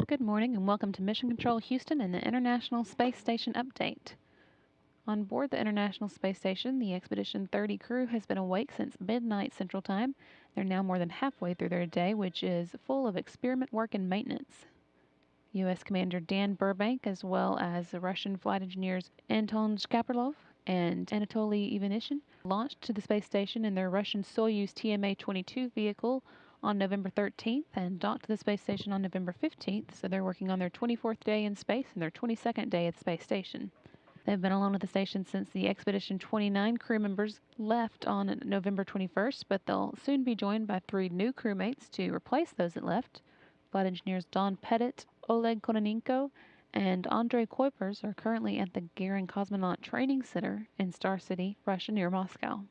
Good morning and welcome to Mission Control Houston and the International Space Station update. On board the International Space Station, the Expedition 30 crew has been awake since midnight Central Time. They're now more than halfway through their day, which is full of experiment work and maintenance. U.S. Commander Dan Burbank, as well as the Russian flight engineers Anton Shkaplerov and Anatoly Ivanishin, launched to the space station in their Russian Soyuz TMA-22 vehicle on November 13th and docked to the space station on November 15th, so they're working on their 24th day in space and their 22nd day at the space station. They've been alone at the station since the Expedition 29 crew members left on November 21st, but they'll soon be joined by 3 new crewmates to replace those that left. Flight engineers Don Pettit, Oleg Kononenko, and Andrei Kuipers are currently at the Gagarin Cosmonaut Training Center in Star City, Russia, near Moscow.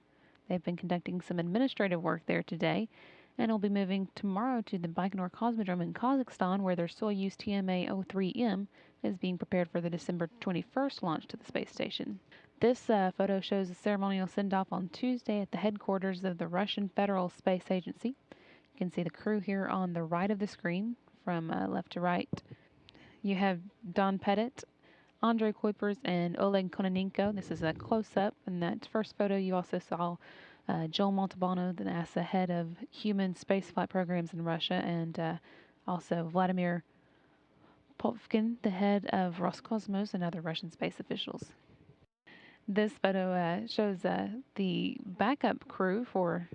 They've been conducting some administrative work there today and will be moving tomorrow to the Baikonur Cosmodrome in Kazakhstan, where their Soyuz TMA-03M is being prepared for the December 21st launch to the space station. This photo shows a ceremonial send-off on Tuesday at the headquarters of the Russian Federal Space Agency. You can see the crew here on the right of the screen from left to right. You have Don Pettit, Andrei Kuipers, and Oleg Kononenko. This is a close-up. In that first photo, you also saw Joel Montalbano, the NASA head of human spaceflight programs in Russia, and also Vladimir Popkin, the head of Roscosmos, and other Russian space officials. This photo shows the backup crew for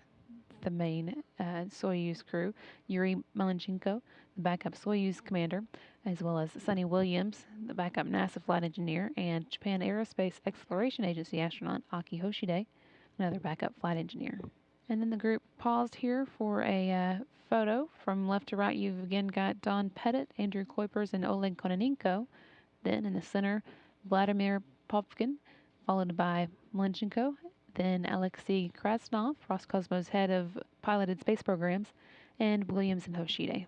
the main Soyuz crew, Yuri Malenchenko, the backup Soyuz commander, as well as Sonny Williams, the backup NASA flight engineer, and Japan Aerospace Exploration Agency astronaut Aki Hoshide, another backup flight engineer. And then the group paused here for a photo. From left to right, you've again got Don Pettit, Andrew Kuipers, and Oleg Kononenko. Then in the center, Vladimir Popkin, followed by Malenchenko, then Alexei Krasnov, Roscosmos head of piloted space programs, and Williams and Hoshide.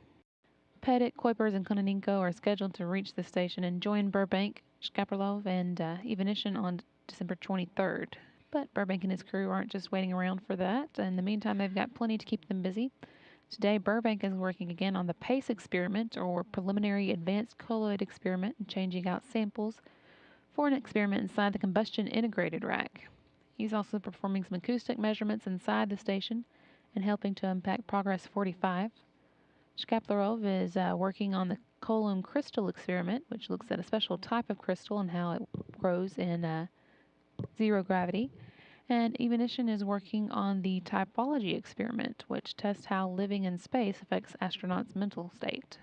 Pettit, Kuipers, and Kononenko are scheduled to reach the station and join Burbank, Shkaplerov, and Ivanishin on December 23rd. But Burbank and his crew aren't just waiting around for that. In the meantime, they've got plenty to keep them busy. Today, Burbank is working again on the PACE experiment, or Preliminary Advanced Colloid Experiment, and changing out samples for an experiment inside the combustion integrated rack. He's also performing some acoustic measurements inside the station and helping to unpack Progress 45. Shkaplerov is working on the column crystal experiment, which looks at a special type of crystal and how it grows in zero gravity. And Ivanishin is working on the typology experiment, which tests how living in space affects astronauts' mental state.